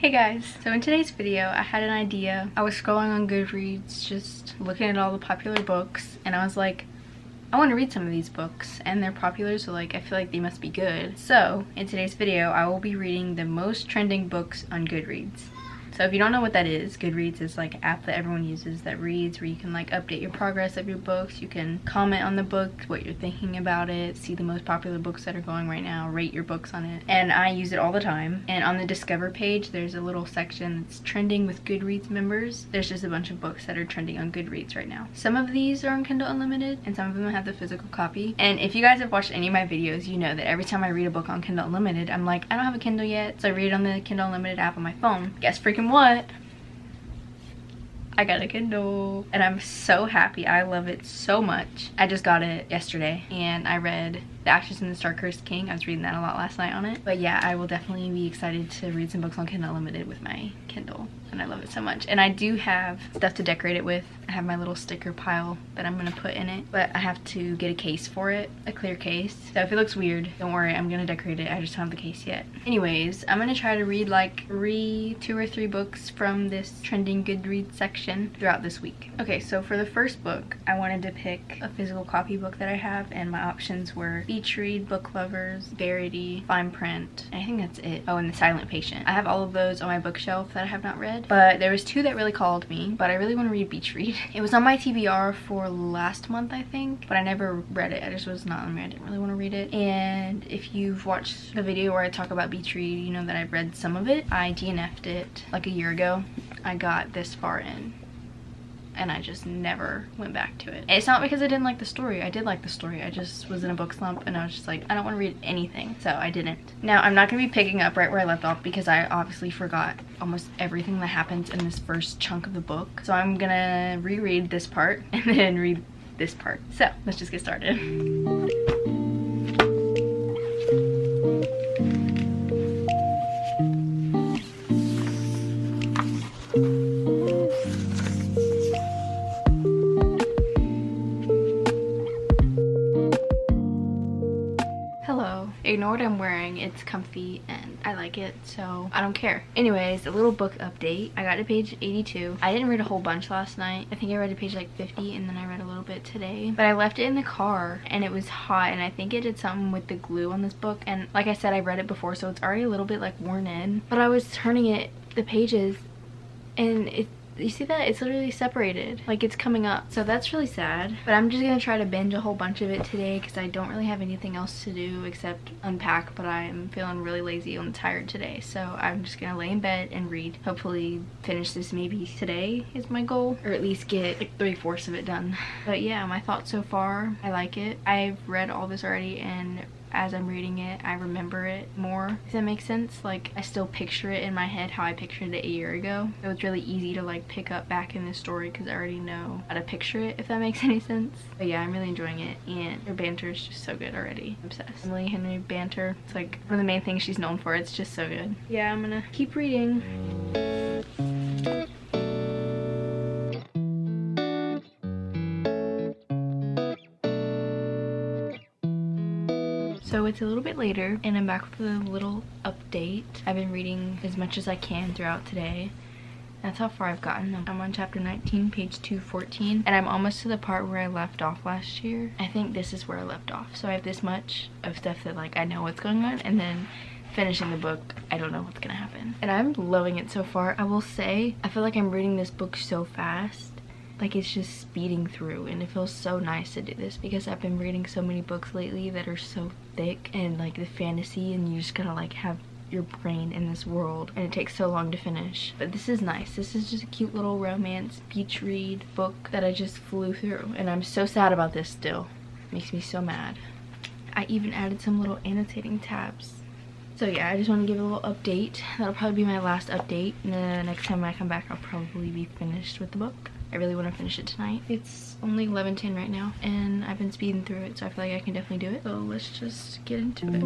Hey guys, so in today's video I had an idea. I was scrolling on Goodreads just looking at all the popular books and I was like, I want to read some of these books and they're popular, so like I feel like they must be good. So in today's video I will be reading the most trending books on Goodreads. So if you don't know what that is, Goodreads is like an app that everyone uses that reads, where you can like update your progress of your books, you can comment on the book, what you're thinking about it, see the most popular books that are going right now, rate your books on it. And I use it all the time. And on the Discover page, there's a little section that's trending with Goodreads members. There's just a bunch of books that are trending on Goodreads right now. Some of these are on Kindle Unlimited and some of them have the physical copy. And if you guys have watched any of my videos, you know that every time I read a book on Kindle Unlimited, I'm like, I don't have a Kindle yet, so I read it on the Kindle Unlimited app on my phone. Guess freaking what? I got a Kindle and I'm so happy. I love it so much. I just got it yesterday and I read The Actress and the Star-Cursed King. I was reading that a lot last night on it. But yeah, I will definitely be excited to read some books on Kindle Unlimited with my Kindle, and I love it so much. And I do have stuff to decorate it with. I have my little sticker pile that I'm gonna put in it, but I have to get a case for it, a clear case. So if it looks weird, don't worry, I'm gonna decorate it. I just don't have the case yet. Anyways, I'm gonna try to read like two or three books from this trending Goodreads section throughout this week. Okay, so for the first book, I wanted to pick a physical copy book that I have, and my options were Beach Read, Book Lovers, Verity, Fine Print, and I think that's it. Oh, and The Silent Patient. I have all of those on my bookshelf that I have not read, but there was two that really called me, but I really want to read Beach Read. It was on my TBR for last month, I think, but I never read it. I just was not on me. I didn't really want to read it. And if you've watched the video where I talk about Beach Read, you know that I've read some of it. I DNF'd it like a year ago. I got this far in and I just never went back to it. And it's not because I didn't like the story. I did like the story. I just was in a book slump and I was just like, I don't want to read anything, so I didn't. Now, I'm not going to be picking up right where I left off because I obviously forgot almost everything that happens in this first chunk of the book. So I'm gonna reread this part and then read this part. So let's just get started. Ignore what I'm wearing, it's comfy and I like it, so I don't care. Anyways, a little book update. I got to page 82. I didn't read a whole bunch last night. I think I read to page like 50 and then I read a little bit today. But I left it in the car and it was hot and I think it did something with the glue on this book. And like I said, I read it before, so it's already a little bit like worn in. But I was turning the pages and you see that? It's literally separated. Like it's coming up. So that's really sad. But I'm just gonna try to binge a whole bunch of it today because I don't really have anything else to do except unpack, but I'm feeling really lazy and tired today. So I'm just gonna lay in bed and read. Hopefully finish this maybe today is my goal. Or at least get like 3/4 of it done. But yeah, my thoughts so far, I like it. I've read all this already and as I'm reading it, I remember it more, if that makes sense. Like, I still picture it in my head how I pictured it a year ago. So it's really easy to like pick up back in the story because I already know how to picture it, if that makes any sense. But yeah, I'm really enjoying it and her banter is just so good already. I'm obsessed. Emily Henry banter, it's like one of the main things she's known for. It's just so good. Yeah, I'm gonna keep reading. So it's a little bit later and I'm back with a little update. I've been reading as much as I can throughout today. That's how far I've gotten. I'm on chapter 19, page 214, and I'm almost to the part where I left off last year. I think this is where I left off. So I have this much of stuff that like I know what's going on, and then finishing the book, I don't know what's gonna happen. And I'm loving it so far. I will say, I feel like I'm reading this book so fast. Like it's just speeding through, and it feels so nice to do this because I've been reading so many books lately that are so thick and like the fantasy, and you just gotta like have your brain in this world and it takes so long to finish. But this is nice. This is just a cute little romance beach read book that I just flew through, and I'm so sad about this still. It makes me so mad. I even added some little annotating tabs. So yeah, I just want to give a little update. That'll probably be my last update, and then next time I come back I'll probably be finished with the book. I really want to finish it tonight. It's only 11:10 right now and I've been speeding through it, so I feel like I can definitely do it. So let's just get into it.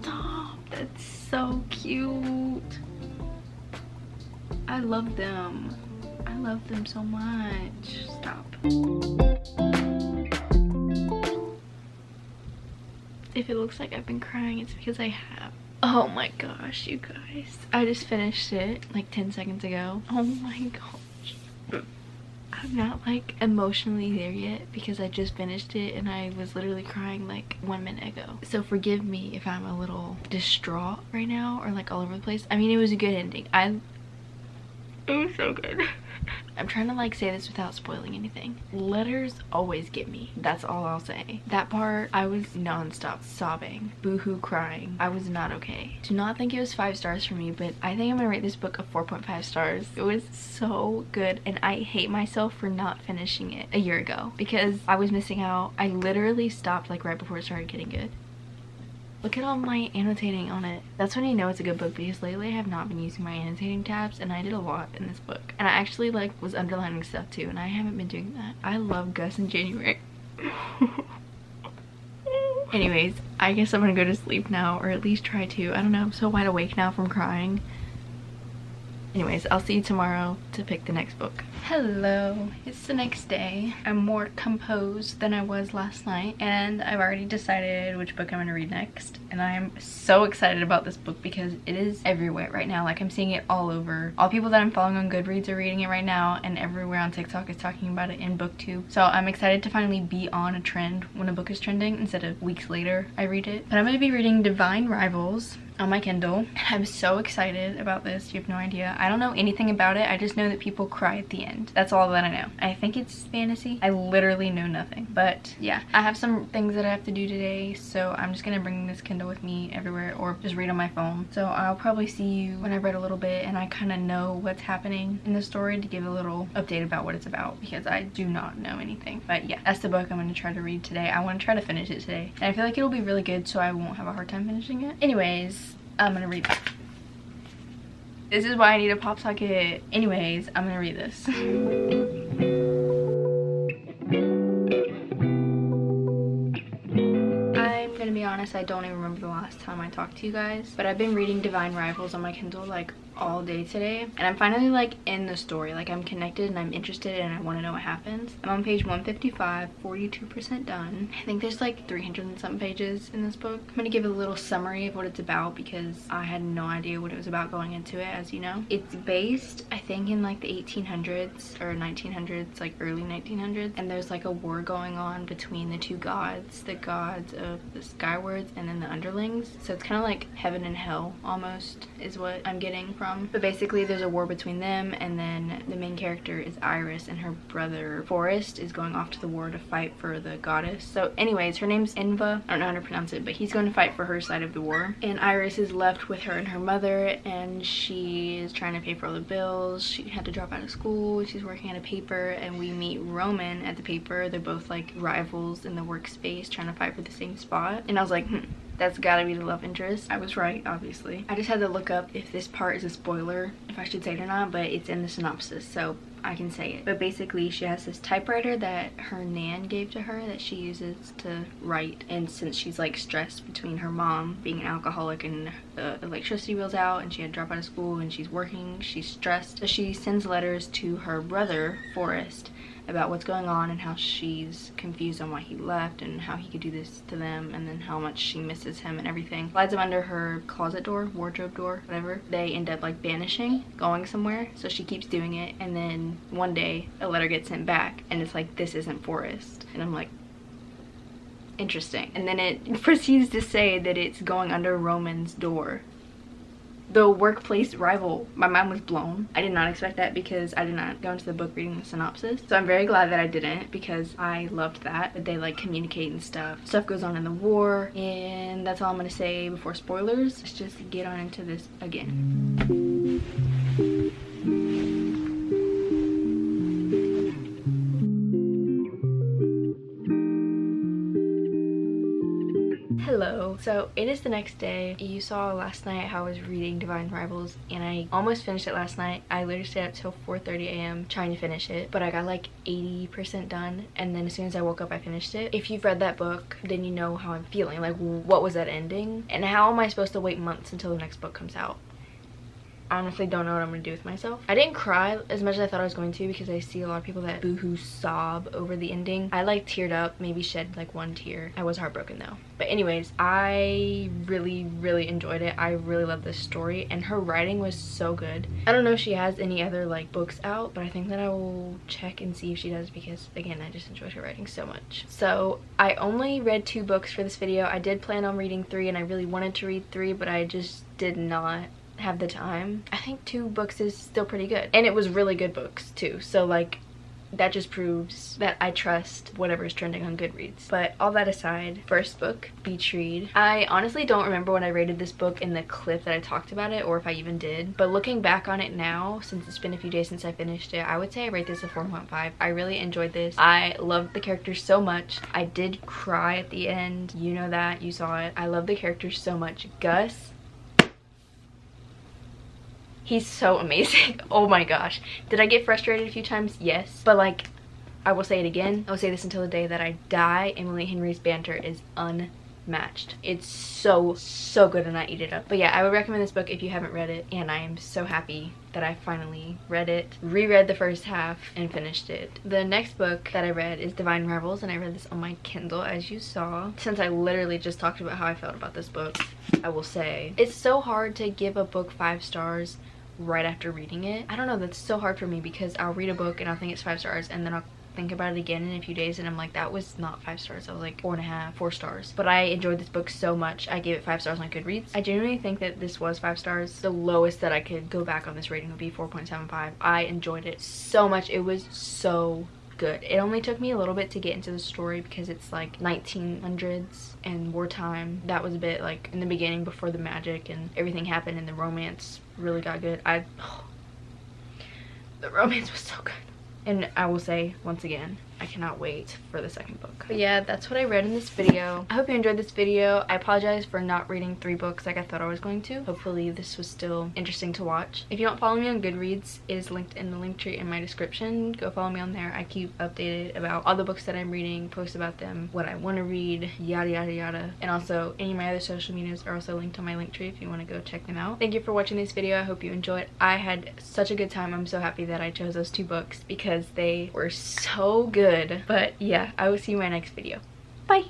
Stop, that's so cute. I love them. love them so much. Stop. If it looks like I've been crying, it's because I have. Oh my gosh, you guys. I just finished it like 10 seconds ago. Oh my gosh. I'm not like emotionally there yet because I just finished it and I was literally crying like 1 minute ago. So forgive me if I'm a little distraught right now or like all over the place. I mean, it was a good ending. It was so good. I'm trying to like say this without spoiling anything. Letters always get me. That's all I'll say. That part, I was non-stop sobbing, boohoo crying. I was not okay. Do not think it was 5 stars for me, but I think I'm gonna rate this book a 4.5 stars. It was so good and I hate myself for not finishing it a year ago because I was missing out. I literally stopped like right before it started getting good. Look at all my annotating on it. That's when you know it's a good book because lately I have not been using my annotating tabs and I did a lot in this book. And I actually like was underlining stuff too and I haven't been doing that. I love Gus in January. Anyways, I guess I'm gonna go to sleep now or at least try to. I don't know, I'm so wide awake now from crying. Anyways, I'll see you tomorrow to pick the next book. Hello, it's the next day. I'm more composed than I was last night and I've already decided which book I'm gonna read next. And I'm so excited about this book because it is everywhere right now. Like I'm seeing it all over. All people that I'm following on Goodreads are reading it right now and everywhere on TikTok is talking about it in BookTube. So I'm excited to finally be on a trend when a book is trending instead of weeks later I read it. But I'm gonna be reading Divine Rivals on my Kindle. I'm so excited about this. You have no idea. I don't know anything about it. I just know that people cry at the end. That's all that I know. I think it's fantasy. I literally know nothing. But yeah, I have some things that I have to do today, so I'm just gonna bring this Kindle with me everywhere or just read on my phone. So I'll probably see you when I've read a little bit and I kind of know what's happening in the story to give a little update about what it's about because I do not know anything. But yeah, that's the book I'm gonna try to read today. I want to try to finish it today. And I feel like it'll be really good so I won't have a hard time finishing it. Anyways, I'm gonna read. This is why I need a pop socket. Anyways, I'm gonna read this. I'm gonna be honest, I don't even remember the last time I talked to you guys, but I've been reading Divine Rivals on my Kindle like all day today and I'm finally like in the story. Like I'm connected and I'm interested and I want to know what happens. I'm on page 155, 42% done. I think there's like 300 and something pages in this book. I'm gonna give a little summary of what it's about because I had no idea what it was about going into it, as you know. It's based, I think, in like the 1800s or 1900s, like early 1900s, and there's like a war going on between the two gods, the gods of the Skywards and then the underlings. So it's kind of like heaven and hell almost is what I'm getting from. But basically there's a war between them and then the main character is Iris and her brother Forrest is going off to the war to fight for the goddess. So anyways, her name's Inva. I don't know how to pronounce it, but he's going to fight for her side of the war. And Iris is left with her and her mother and she is trying to pay for all the bills. She had to drop out of school. She's working at a paper and we meet Roman at the paper. They're both like rivals in the workspace trying to fight for the same spot. And I was like, that's gotta be the love interest. I was right, obviously. I just had to look up if this part is a spoiler, if I should say it or not, but it's in the synopsis, so I can say it. But basically, she has this typewriter that her nan gave to her that she uses to write. And since she's like stressed between her mom being an alcoholic and the electricity bill's out and she had to drop out of school and she's working, she's stressed. So she sends letters to her brother, Forrest, about what's going on and how she's confused on why he left and how he could do this to them and then how much she misses him and everything. Slides him under her closet door, wardrobe door, whatever. They end up like vanishing, going somewhere, so she keeps doing it and then one day a letter gets sent back and it's like, this isn't Forrest. And I'm like, interesting. And then it proceeds to say that it's going under Roman's door, the workplace rival. My mind was blown. I did not expect that because I did not go into the book reading the synopsis. So I'm very glad that I didn't because I loved that they like communicate and stuff. Stuff goes on in the war, and that's all I'm gonna say before spoilers. Let's just get on into this again. Hello. So it is the next day. You saw last night how I was reading Divine Rivals and I almost finished it last night. I literally stayed up till 4:30 a.m. trying to finish it, but I got like 80% done and then as soon as I woke up I finished it. If you've read that book, then you know how I'm feeling. Like, what was that ending? And how am I supposed to wait months until the next book comes out? honestly don't know what I'm gonna do with myself. I didn't cry as much as I thought I was going to because I see a lot of people that boohoo sob over the ending. I like teared up, maybe shed like one tear. I was heartbroken though. But anyways, I really enjoyed it. I really love this story, and her writing was so good. I don't know if she has any other like books out, but I think that I will check and see if she does, because again, I just enjoyed her writing so much. So I only read 2 books for this video. I did plan on reading 3, and I really wanted to read 3, but I just did not have the time. I think 2 books is still pretty good, and it was really good books too, so like that just proves that I trust whatever is trending on Goodreads. But all that aside, first book, Beach Read. I honestly don't remember when I rated this book in the clip that I talked about it, or if I even did, but looking back on it now, since it's been a few days since I finished it, I would say I rate this a 4.5. I really enjoyed this. I loved the characters so much. I did cry at the end, you know that, you saw it. I love the characters so much. Gus, he's so amazing. Oh my gosh. Did I get frustrated a few times? Yes. But like, I will say it again. I will say this until the day that I die. Emily Henry's banter is unmatched. It's so good, and I eat it up. But yeah, I would recommend this book if you haven't read it, and I am so happy that I finally read it, reread the first half, and finished it. The next book that I read is Divine Revels, and I read this on my Kindle, as you saw. Since I literally just talked about how I felt about this book, I will say it's so hard to give a book 5 stars right after reading it. I don't know, that's so hard for me, because I'll read a book and I'll think it's 5 stars, and then I'll think about it again in a few days and I'm like, that was not 5 stars, that was like 4.5, 4 stars. But I enjoyed this book so much, I gave it 5 stars on Goodreads. I genuinely think that this was 5 stars. The lowest that I could go back on this rating would be 4.75. I enjoyed it so much. It was so good. It only took me a little bit to get into the story because it's like 1900s and wartime. That was a bit like in the beginning before the magic and everything happened, and the romance really got good. The romance was so good. And I will say, once again, I cannot wait for the second book. But yeah, that's what I read in this video. I hope you enjoyed this video. I apologize for not reading 3 books like I thought I was going to. Hopefully this was still interesting to watch. If you don't follow me on Goodreads, it is linked in the link tree in my description. Go follow me on there. I keep updated about all the books that I'm reading, post about them, what I want to read, yada yada yada. And also, any of my other social medias are also linked on my link tree if you want to go check them out. Thank you for watching this video. I hope you enjoyed. I had such a good time. I'm so happy that I chose those 2 books because they were so good. But yeah, I will see you in my next video. Bye!